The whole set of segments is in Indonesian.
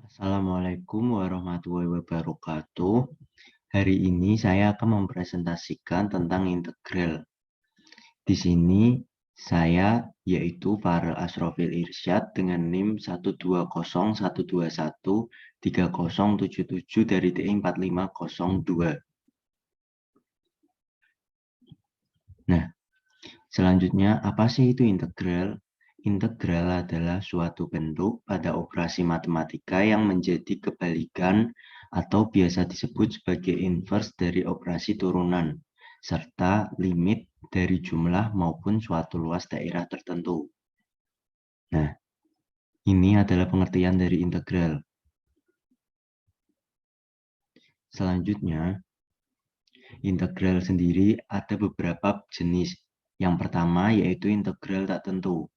Assalamualaikum warahmatullahi wabarakatuh. Hari ini saya akan mempresentasikan tentang integral. Di sini saya yaitu Farel Asrofil Irsyad dengan NIM 12012130077 dari TI 4502. Nah, selanjutnya apa sih itu integral? Integral adalah suatu bentuk pada operasi matematika yang menjadi kebalikan atau biasa disebut sebagai inverse dari operasi turunan, serta limit dari jumlah maupun suatu luas daerah tertentu. Nah, ini adalah pengertian dari integral. Selanjutnya, integral sendiri ada beberapa jenis. Yang pertama yaitu integral tak tentu.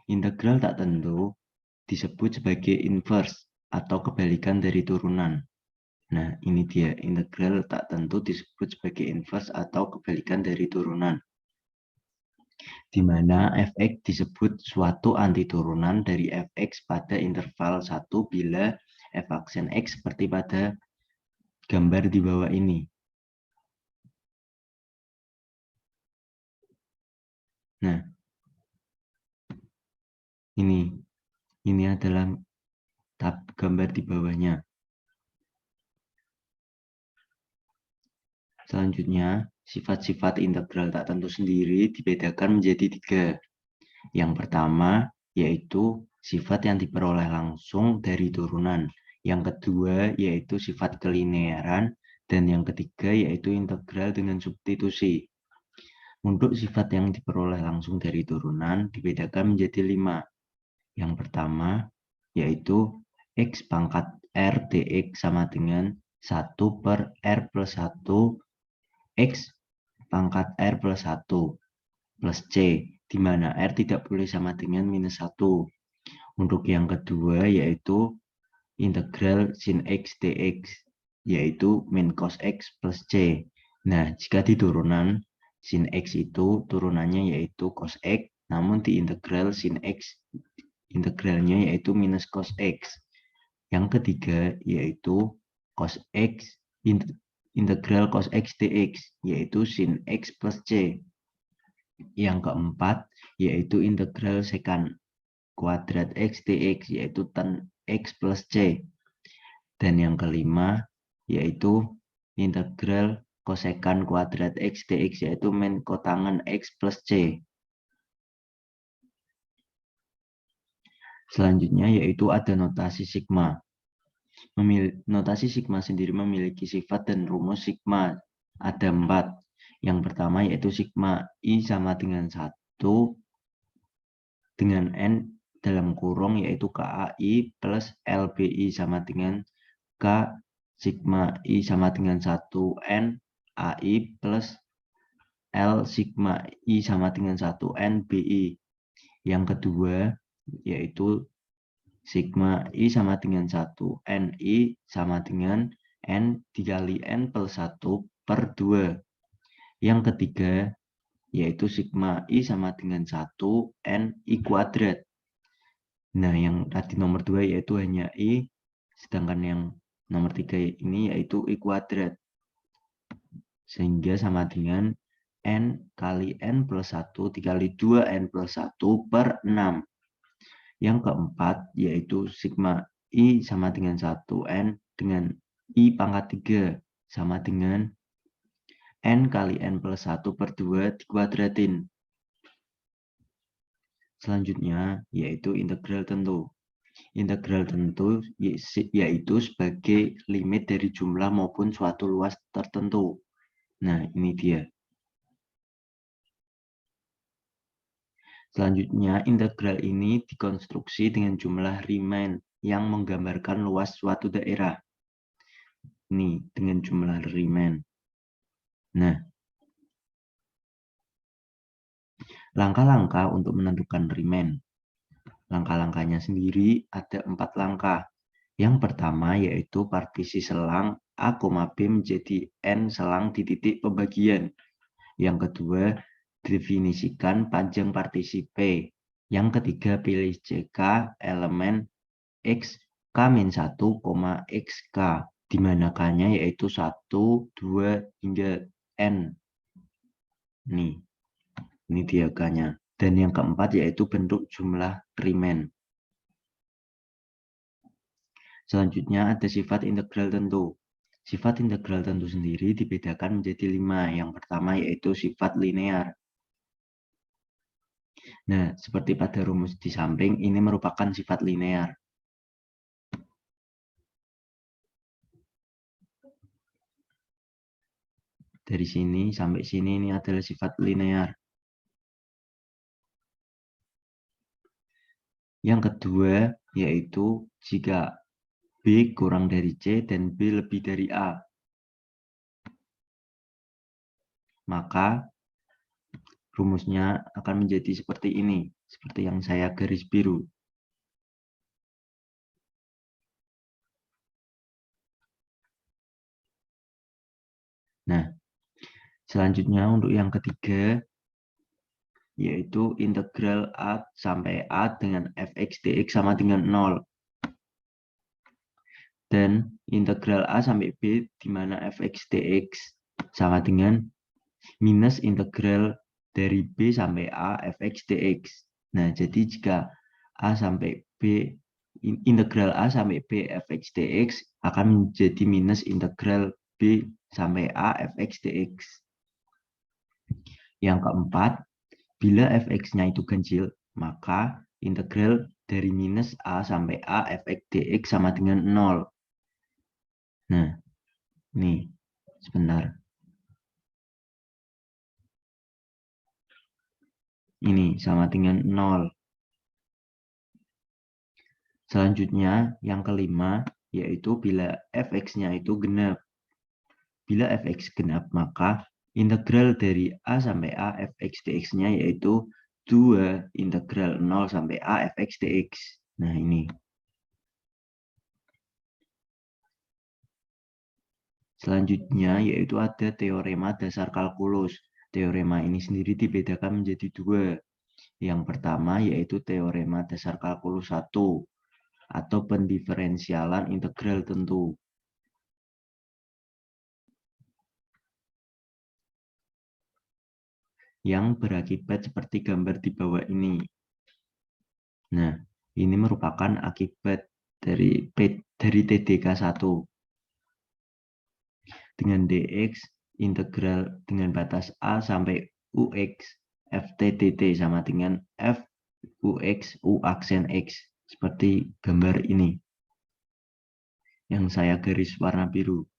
Integral tak tentu disebut sebagai inverse atau kebalikan dari turunan. Nah, ini dia integral tak tentu disebut sebagai inverse atau kebalikan dari turunan, di mana fx disebut suatu antiturunan dari fx pada interval 1 bila f aksen x seperti pada gambar di bawah ini. Nah, ini adalah gambar di bawahnya. Selanjutnya, sifat-sifat integral tak tentu sendiri dibedakan menjadi 3. Yang pertama, yaitu sifat yang diperoleh langsung dari turunan. Yang kedua, yaitu sifat kelinearan. Dan yang ketiga, yaitu integral dengan substitusi. Untuk sifat yang diperoleh langsung dari turunan, dibedakan menjadi 5. Yang pertama, yaitu x pangkat r dx sama dengan 1 per r plus 1 x pangkat r plus 1 plus c, di mana r tidak boleh sama dengan minus 1. Untuk yang kedua yaitu integral sin x dx, yaitu min cos x plus c. Nah, jika di turunan, sin x itu turunannya yaitu cos x, namun di integral sin x, integralnya yaitu minus cos x. Yang ketiga yaitu cos x, integral cos x dx, yaitu sin x plus c. Yang keempat yaitu integral sekant kuadrat x dx, yaitu tan x plus c. Dan yang kelima yaitu integral kosekan kuadrat x dx, yaitu min kotangen x plus c. Selanjutnya yaitu ada notasi sigma. Notasi sigma sendiri memiliki sifat dan rumus sigma. Ada 4. Yang pertama yaitu sigma I sama dengan 1 dengan N dalam kurung yaitu KAI plus LBI sama dengan K sigma I sama dengan 1 N AI plus L sigma I sama dengan 1 N BI. Yang kedua yaitu sigma I sama dengan 1 NI sama dengan N dikali N plus 1 per 2. Yang ketiga yaitu sigma I sama dengan 1 NI kuadrat. Nah, yang tadi nomor 2 yaitu hanya I, sedangkan yang nomor 3 ini yaitu I kuadrat. Sehingga sama dengan N kali N plus 1 dikali 2N plus 1 per 6. Yang keempat yaitu sigma I sama dengan 1N dengan I pangkat 3 sama dengan N kali N plus 1 per 2 dikuadratin. Selanjutnya yaitu integral tentu. Integral tentu yaitu sebagai limit dari jumlah maupun suatu luas tertentu. Nah, ini dia. Selanjutnya, integral ini dikonstruksi dengan jumlah Riemann yang menggambarkan luas suatu daerah. Ini dengan jumlah Riemann. Nah, langkah-langkah untuk menentukan Riemann. Langkah-langkahnya sendiri ada 4 langkah. Yang pertama yaitu partisi selang A, B menjadi N selang di titik pembagian. Yang kedua, definisikan panjang partisi P. Yang ketiga, pilih CK elemen X, K-1, XK, di mana K-nya yaitu 1, 2, hingga N. Ini diagramnya. Dan yang keempat yaitu bentuk jumlah Riemann. Selanjutnya ada sifat integral tentu. Sifat integral tentu sendiri dibedakan menjadi 5. Yang pertama yaitu sifat linear. Nah, seperti pada rumus di samping, ini merupakan sifat linear. Dari sini sampai sini ini adalah sifat linear. Yang kedua yaitu jika B kurang dari C dan B lebih dari A, maka rumusnya akan menjadi seperti ini, seperti yang saya garis biru. Nah, selanjutnya untuk yang ketiga, yaitu integral A sampai A dengan fx dx sama dengan 0. Dan integral A sampai B di mana fx dx sama dengan minus integral dari B sampai A fx dx. Nah, jadi jika A sampai B, integral A sampai B fx dx akan menjadi minus integral B sampai A fx dx. Yang keempat, bila fx-nya itu ganjil, maka integral dari minus A sampai A fx dx sama dengan 0. Nah, nih, sebentar. Ini sama dengan 0. Selanjutnya, yang kelima, yaitu bila fx-nya itu genap. Bila fx genap, maka integral dari A sampai A fx dx-nya yaitu 2 integral 0 sampai A fx dx. Nah, ini. Selanjutnya, yaitu ada teorema dasar kalkulus. Teorema ini sendiri dibedakan menjadi 2. Yang pertama yaitu teorema dasar kalkulus 1 atau pendiferensialan integral tentu. Yang berakibat seperti gambar di bawah ini. Nah, ini merupakan akibat dari TDK1. Dengan dx integral dengan batas A sampai UX FTTT sama dengan F UX U aksen X. Seperti gambar ini. Yang saya garis warna biru.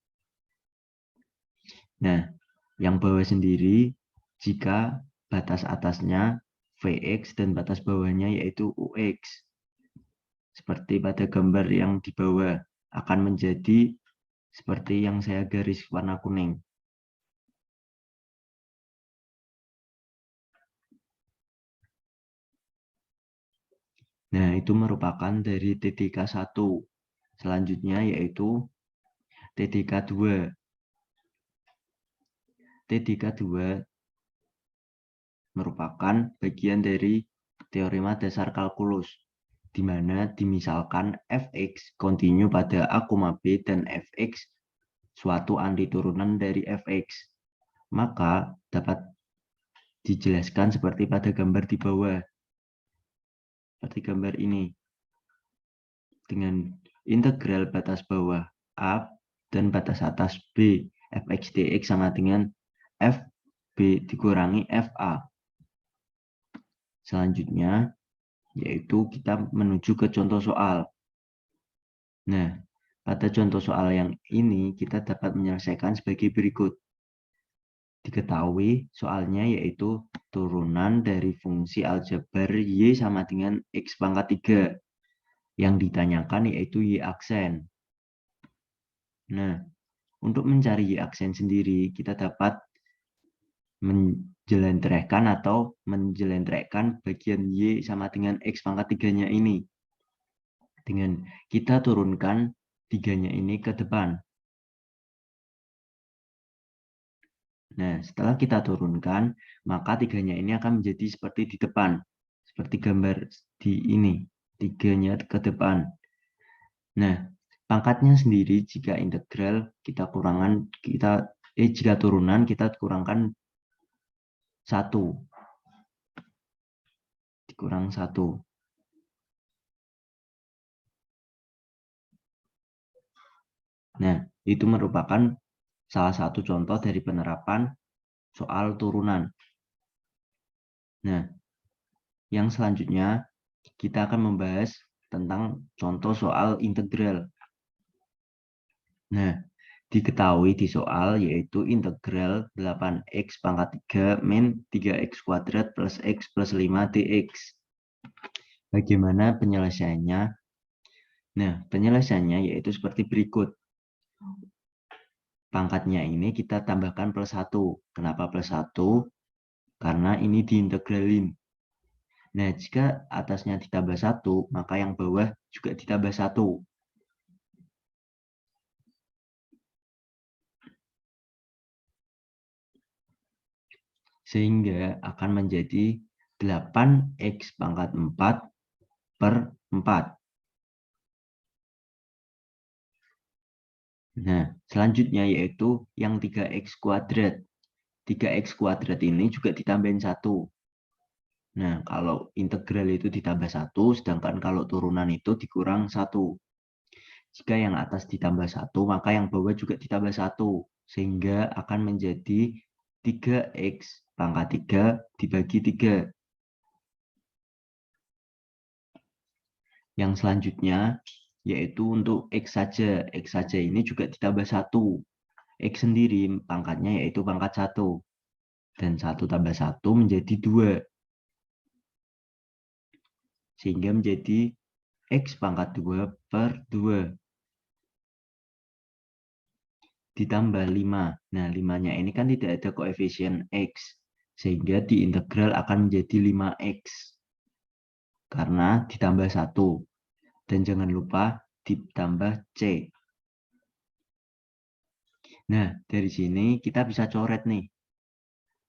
Nah, yang bawah sendiri, jika batas atasnya Vx dan batas bawahnya yaitu Ux. Seperti pada gambar yang di bawah, akan menjadi seperti yang saya garis warna kuning. Nah, itu merupakan dari TDK1. Selanjutnya yaitu TDK2. TDK2 merupakan bagian dari teorema dasar kalkulus, di mana dimisalkan fx kontinu pada A, B dan fx suatu antiturunan dari fx. Maka dapat dijelaskan seperti pada gambar di bawah. Seperti gambar ini. Dengan integral batas bawah A dan batas atas B, fx dx sama dengan fb dikurangi fa. Selanjutnya, yaitu kita menuju ke contoh soal. Nah, pada contoh soal yang ini kita dapat menyelesaikan sebagai berikut. Diketahui soalnya yaitu turunan dari fungsi aljabar Y sama dengan X pangkat 3. Yang ditanyakan yaitu Y aksen. Nah, untuk mencari Y aksen sendiri, kita dapat menjelentrehkan atau menjelentrehkan bagian Y sama dengan X pangkat 3-nya ini. Dengan kita turunkan 3-nya ini ke depan. Nah, setelah kita turunkan, maka 3-nya ini akan menjadi seperti di depan. Seperti gambar di ini, 3-nya ke depan. Nah, pangkatnya sendiri jika integral jika turunan kita kurangkan 1 dikurang 1. Nah, itu merupakan salah satu contoh dari penerapan soal turunan. Nah, yang selanjutnya kita akan membahas tentang contoh soal integral. Nah, diketahui di soal yaitu integral 8x pangkat 3 min 3x kuadrat plus x plus 5 dx. Bagaimana penyelesaiannya? Nah, penyelesaiannya yaitu seperti berikut. Pangkatnya ini kita tambahkan plus 1. Kenapa plus 1? Karena ini diintegralin. Nah, jika atasnya ditambah 1, maka yang bawah juga ditambah 1. Sehingga akan menjadi 8x pangkat 4 per 4. Nah, selanjutnya yaitu yang 3x kuadrat. 3x kuadrat ini juga ditambahin 1. Nah, kalau integral itu ditambah 1, sedangkan kalau turunan itu dikurang 1. Jika yang atas ditambah 1, maka yang bawah juga ditambah 1. Sehingga akan menjadi 3x pangkat 3 dibagi 3. Yang selanjutnya yaitu untuk X saja. X saja ini juga ditambah 1. X sendiri pangkatnya yaitu pangkat 1. Dan 1 tambah 1 menjadi 2. Sehingga menjadi X pangkat 2 per 2. Ditambah 5. Nah, 5-nya ini kan tidak ada koefisien X. Sehingga diintegral akan menjadi 5X. Karena ditambah 1. Dan jangan lupa ditambah C. Nah, dari sini kita bisa coret nih.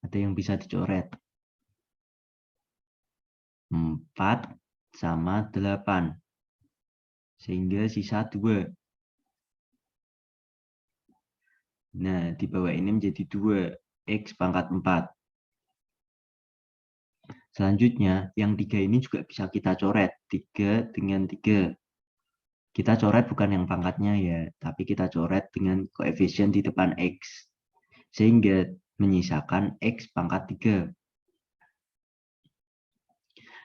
Ada yang bisa dicoret. 4 sama 8. Sehingga sisa 2. Nah, di bawah ini menjadi 2. X pangkat 4. Selanjutnya, yang 3 ini juga bisa kita coret. 3 dengan 3. Kita coret bukan yang pangkatnya ya, tapi kita coret dengan koefisien di depan X. Sehingga menyisakan X pangkat 3.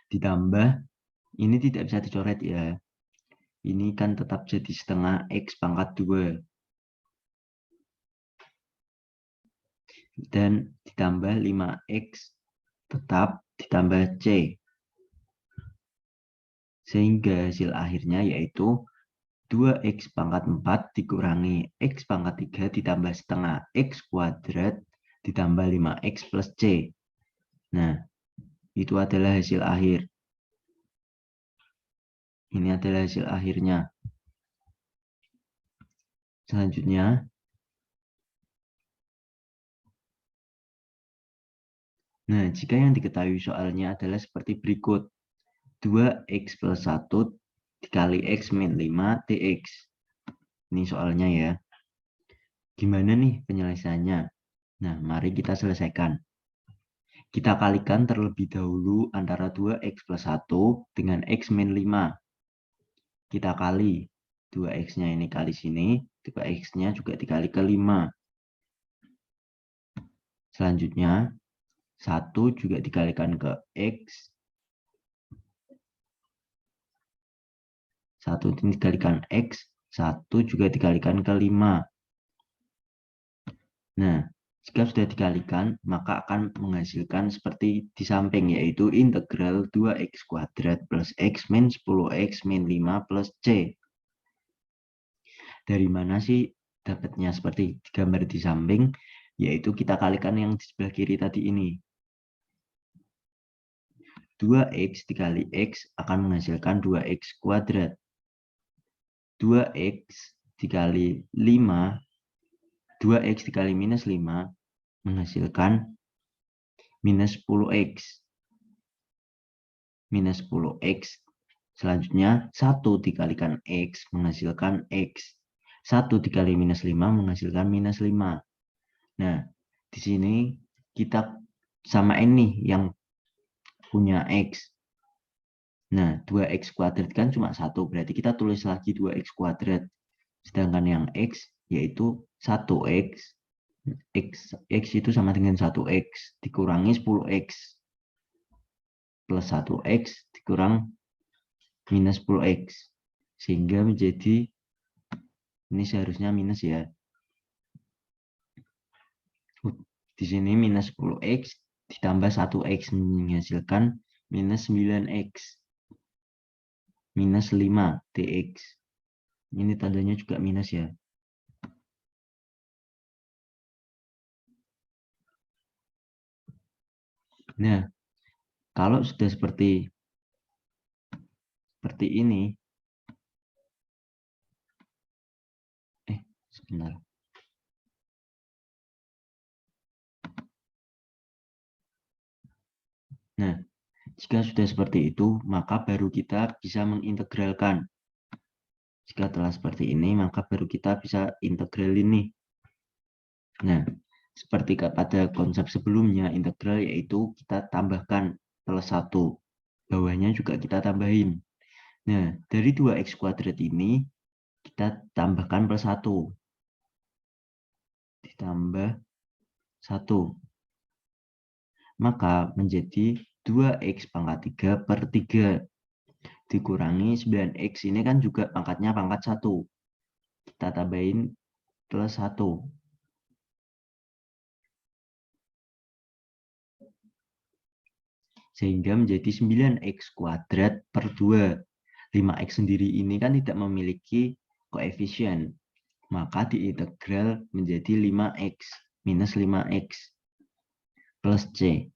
Ditambah, ini tidak bisa dicoret ya. Ini kan tetap jadi setengah X pangkat 2. Dan ditambah 5X tetap ditambah C. Sehingga hasil akhirnya yaitu 2x pangkat 4 dikurangi x pangkat 3 ditambah setengah x kuadrat ditambah 5x plus C. Nah, itu adalah hasil akhir. Ini adalah hasil akhirnya. Selanjutnya, nah, jika yang diketahui soalnya adalah seperti berikut. 2x plus 1 dikali x min 5 dx. Ini soalnya ya. Gimana nih penyelesaiannya? Nah, mari kita selesaikan. Kita kalikan terlebih dahulu antara 2x plus 1 dengan x min 5. Kita kali 2x-nya ini kali sini, 2x-nya juga dikali ke 5. Selanjutnya, 1 juga dikalikan ke x. 1 dikalikan x, 1 juga dikalikan ke 5. Nah, jika sudah dikalikan, maka akan menghasilkan seperti di samping, yaitu integral 2x kuadrat plus x min 10x min 5 plus c. Dari mana sih dapatnya seperti gambar di samping? Yaitu kita kalikan yang di sebelah kiri tadi ini. 2x dikali x akan menghasilkan 2x kuadrat. 2x dikali 5, 2x dikali minus 5 menghasilkan minus 10x. Minus 10x Selanjutnya, 1 dikalikan X menghasilkan X. 1 dikali minus 5 menghasilkan minus 5. Nah, di sini kita samain nih yang punya X. Nah, 2X kuadrat kan cuma 1, berarti kita tulis lagi 2X kuadrat. Sedangkan yang X yaitu 1X. X itu sama dengan 1X dikurangi 10X. Plus 1X dikurang minus 10X. Sehingga menjadi, ini seharusnya minus ya. Di sini minus 10X ditambah 1X menghasilkan minus 9X. Minus 5 dx. Ini tandanya juga minus ya. Nah, kalau sudah seperti ini, sebentar. Nah, jika sudah seperti itu, maka baru kita bisa mengintegralkan. Jika telah seperti ini, maka baru kita bisa integral ini. Nah, seperti pada konsep sebelumnya, integral yaitu kita tambahkan plus 1. Bawahnya juga kita tambahin. Nah, dari 2x kuadrat ini, kita tambahkan plus 1. Ditambah 1. Maka menjadi 2x pangkat 3 per 3. Dikurangi 9x, ini kan juga pangkatnya pangkat 1. Kita tambahin plus 1. Sehingga menjadi 9x kuadrat per 2. 5x sendiri ini kan tidak memiliki koefisien. Maka diintegral menjadi 5x minus 5x plus c.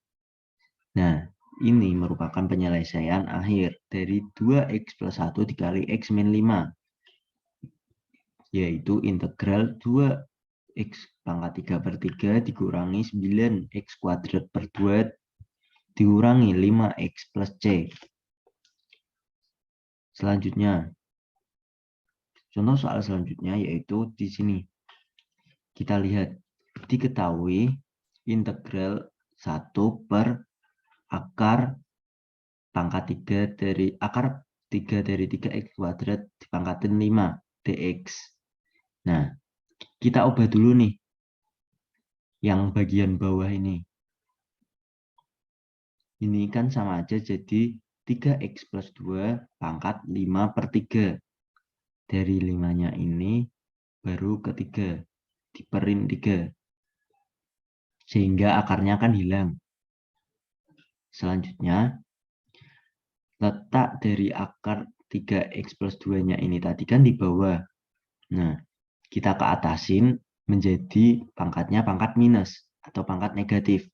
Nah, ini merupakan penyelesaian akhir dari 2x plus 1 dikali x min 5. Yaitu integral 2x pangkat 3 per 3 dikurangi 9x kuadrat per 2 dikurangi 5x plus c. Selanjutnya, contoh soal selanjutnya yaitu di sini. Kita lihat, diketahui integral 1 per akar pangkat 3 dari akar 3 dari 3x kuadrat dipangkatin 5 dx. Nah, kita ubah dulu nih yang bagian bawah ini. Ini kan sama aja jadi 3x plus 2 pangkat 5 per 3. Dari 5-nya ini baru ke 3. Diperin 3. Sehingga akarnya akan hilang. Selanjutnya, letak dari akar 3x plus 2-nya ini tadi kan di bawah. Nah, kita ke atasin menjadi pangkatnya pangkat minus atau pangkat negatif.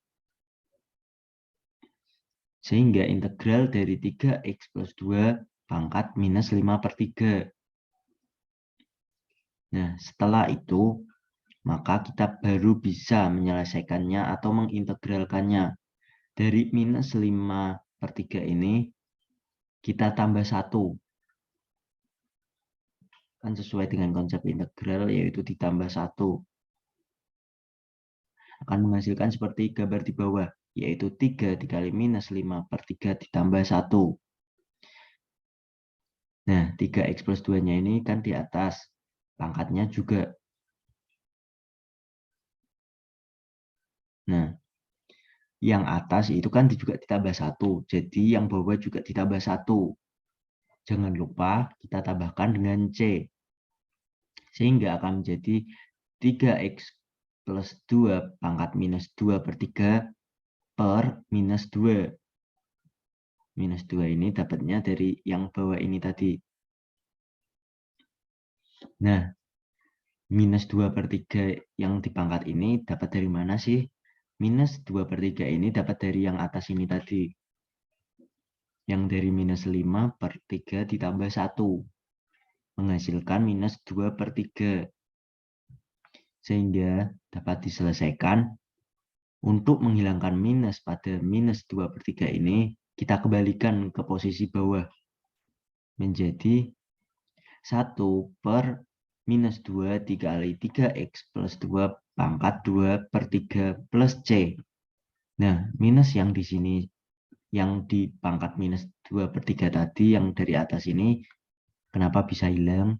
Sehingga integral dari 3x plus 2 pangkat minus 5 per 3. Nah, setelah itu, maka kita baru bisa menyelesaikannya atau mengintegralkannya. Dari minus 5 per 3 ini, kita tambah 1. Kan sesuai dengan konsep integral, yaitu ditambah 1. Akan menghasilkan seperti gambar di bawah, yaitu 3 dikali minus 5 per 3 ditambah 1. Nah, 3x plus 2-nya ini kan di atas. Pangkatnya juga. Nah, yang atas itu kan juga ditambah 1. Jadi yang bawah juga ditambah 1. Jangan lupa kita tambahkan dengan C. Sehingga akan menjadi 3x plus 2 pangkat minus 2 per 3 per minus 2. Minus 2 ini dapatnya dari yang bawah ini tadi. Nah, minus 2 per 3 yang dipangkat ini dapat dari mana sih? Minus 2 per 3 ini dapat dari yang atas ini tadi. Yang dari minus 5 per 3 ditambah 1. Menghasilkan minus 2 per 3. Sehingga dapat diselesaikan. Untuk menghilangkan minus pada minus 2 per 3 ini, kita kembalikan ke posisi bawah. menjadi 1 per minus 2 dikali 3x plus 2 pangkat 2 per 3 plus C. Nah, minus yang di sini, yang di pangkat minus 2 per 3 tadi, yang dari atas ini, kenapa bisa hilang?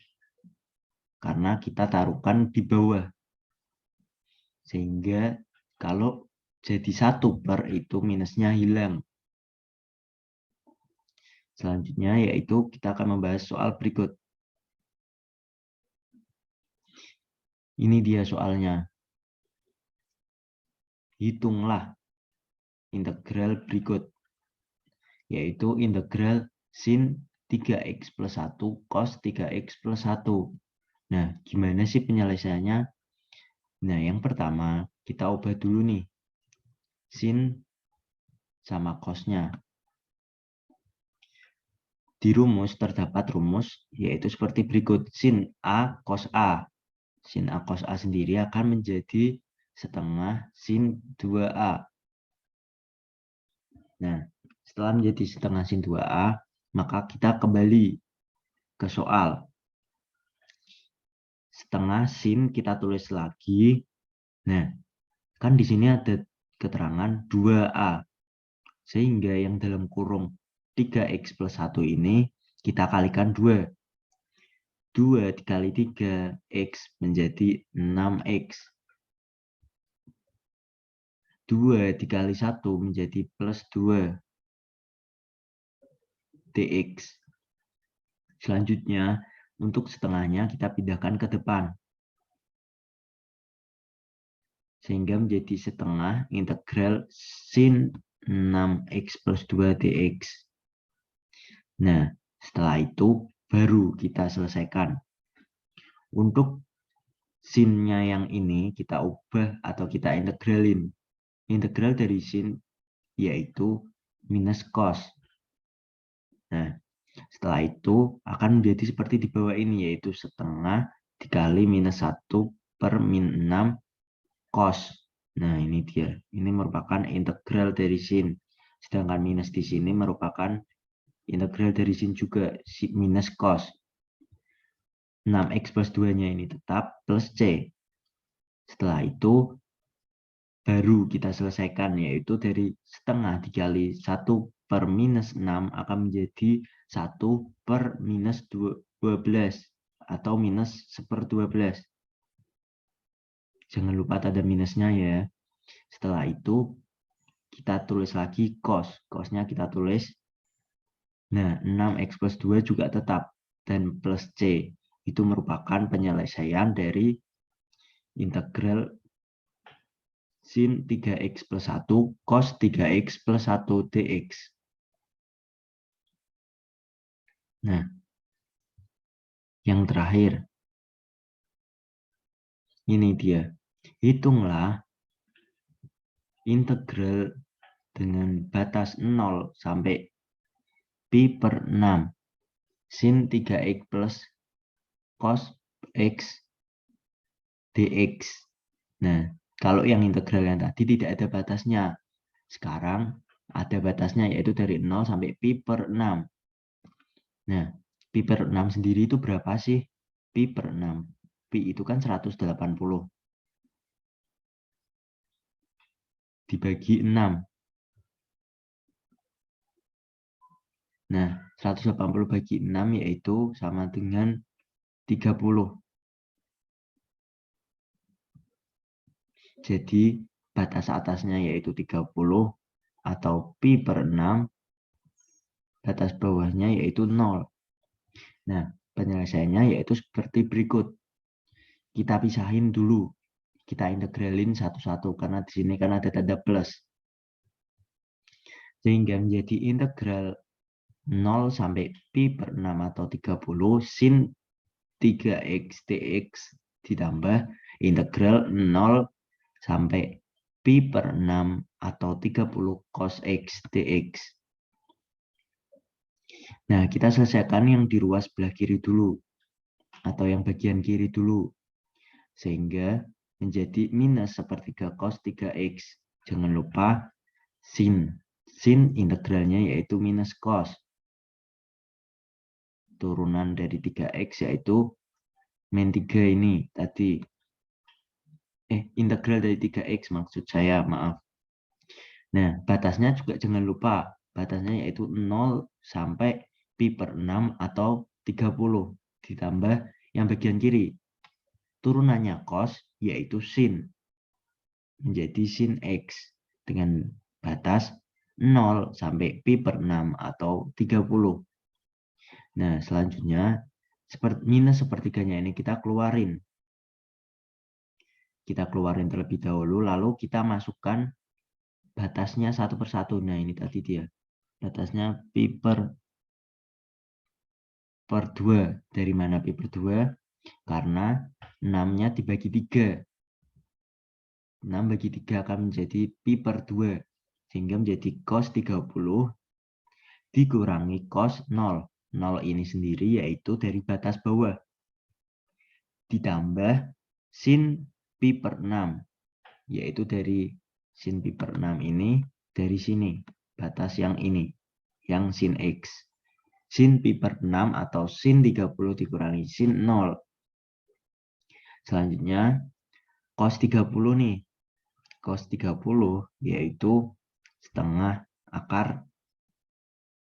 Karena kita taruhkan di bawah. Sehingga kalau jadi 1 per itu minusnya hilang. Selanjutnya yaitu kita akan membahas soal berikut. Ini dia soalnya. Hitunglah integral berikut, yaitu integral sin 3x plus 1 cos 3x plus 1. Nah, gimana sih penyelesaiannya? Nah, yang pertama, kita ubah dulu nih. Sin sama cosnya. Di rumus terdapat rumus, yaitu seperti berikut. Sin A cos A. Sin A cos A sendiri akan menjadi setengah sin 2A. Nah, setelah menjadi setengah sin 2A, maka kita kembali ke soal. Setengah sin kita tulis lagi. Nah, kan di sini ada keterangan 2A. Sehingga yang dalam kurung 3x plus 1 ini kita kalikan 2. 2 dikali 3, X menjadi 6X. 2 dikali 1 menjadi plus 2 dx. Selanjutnya, untuk setengahnya kita pindahkan ke depan. Sehingga menjadi setengah integral sin 6x plus 2 dx. Nah, setelah itu baru kita selesaikan. Untuk sin-nya yang ini kita ubah atau kita integralin. Integral dari sin yaitu minus cos. Nah, setelah itu akan menjadi seperti di bawah ini, yaitu setengah dikali minus 1 per min 6 cos. Nah, ini dia. Ini merupakan integral dari sin. Sedangkan minus di sini merupakan integral dari sin juga, minus cos. 6x plus 2-nya ini tetap plus C. Setelah itu baru kita selesaikan, yaitu dari setengah dikali 1 per minus 6 akan menjadi 1 per minus 12 atau minus 1/12. Jangan lupa ada minusnya ya. Setelah itu kita tulis lagi cos. Cosnya kita tulis. Nah, 6x plus 2 juga tetap. Dan plus C. Itu merupakan penyelesaian dari integral sin 3x plus 1 cos 3x plus 1 dx. Nah, yang terakhir. Ini dia. Hitunglah integral dengan batas 0 sampai pi per 6 sin 3x plus cos x dx. Nah, kalau yang integral yang tadi tidak ada batasnya. Sekarang ada batasnya, yaitu dari 0 sampai pi per 6. Nah, pi per 6 sendiri itu berapa sih? Pi per 6. Pi itu kan 180. Dibagi 6. Nah, 180 bagi 6 yaitu sama dengan 30. Jadi, batas atasnya yaitu 30 atau pi per 6, batas bawahnya yaitu 0. Nah, penyelesaiannya yaitu seperti berikut. Kita pisahin dulu. Kita integralin satu-satu karena di sini kan ada tanda plus. Sehingga menjadi integral 0 sampai pi per 6 atau 30 sin 3x dx ditambah integral 0 sampai pi per 6 atau 30 cos x dx. Nah, kita selesaikan yang di ruas sebelah kiri dulu, atau yang bagian kiri dulu. Sehingga menjadi minus sepertiga cos 3x. Jangan lupa sin. Sin integralnya yaitu minus cos. turunan dari 3x yaitu min 3 ini tadi. Integral dari 3x maksud saya, maaf. Nah, batasnya juga jangan lupa. Batasnya yaitu 0 sampai pi per 6 atau 30. Ditambah yang bagian kiri. Turunannya cos yaitu sin. Menjadi sin x. Dengan batas 0 sampai pi per 6 atau 30. Nah, selanjutnya minus sepertiganya ini kita keluarin. Kita keluarin terlebih dahulu, lalu kita masukkan batasnya satu persatu. Nah, ini tadi dia. Batasnya pi per 2. Dari mana pi per 2? Karena 6-nya dibagi 3. 6 bagi 3 akan menjadi pi per 2. Sehingga menjadi cos 30 dikurangi cos 0. 0 ini sendiri yaitu dari batas bawah. Ditambah sin pi per 6. Yaitu dari sin pi per 6 ini dari sini. Batas yang ini. Yang sin x. Sin pi per 6 atau sin 30 dikurangi sin 0. Selanjutnya cos 30 nih. Cos 30 yaitu setengah akar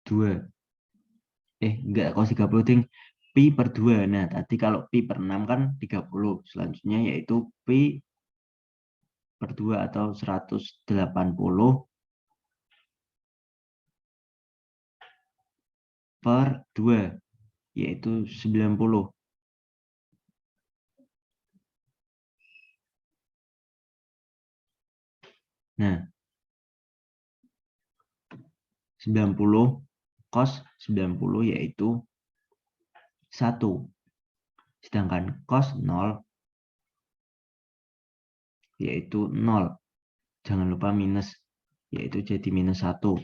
2. Enggak, cos 30 ting pi per 2. Nah, tadi kalau pi per 6 kan 30. Selanjutnya yaitu pi per 2 atau 180 per 2 yaitu 90. Nah, 90 cos 90 yaitu 1. Sedangkan cos 0 yaitu 0. Jangan lupa minus, yaitu jadi minus 1.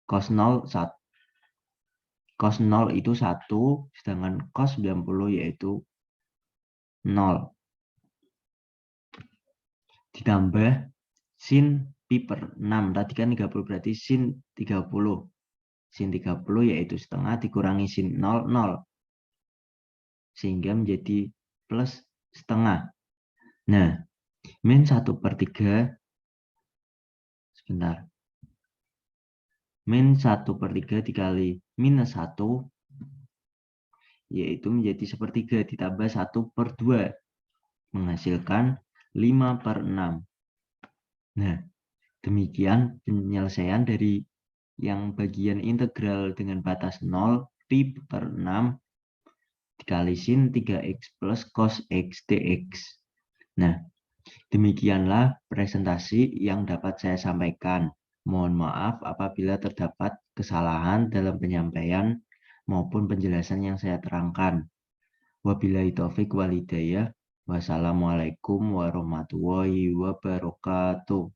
Cos 0, 1. Cos 0 itu 1, sedangkan cos 90 yaitu 0. Ditambah sin pi per 6. Tadi kan 30 berarti sin 30. Sin 30 yaitu setengah dikurangi sin 0, 0. Sehingga menjadi plus setengah. Nah, min 1/3. Sebentar. Min 1/3 dikali minus 1 yaitu menjadi 1/3 ditambah 1/2 menghasilkan 5/6. Nah, demikian penyelesaian dari yang bagian integral dengan batas 0 pi per 6 dikali sin 3x plus cos x dx. Nah, demikianlah presentasi yang dapat saya sampaikan. Mohon maaf apabila terdapat kesalahan dalam penyampaian maupun penjelasan yang saya terangkan. Wabillahi taufik wal hidayah. Wassalamualaikum warahmatullahi wabarakatuh.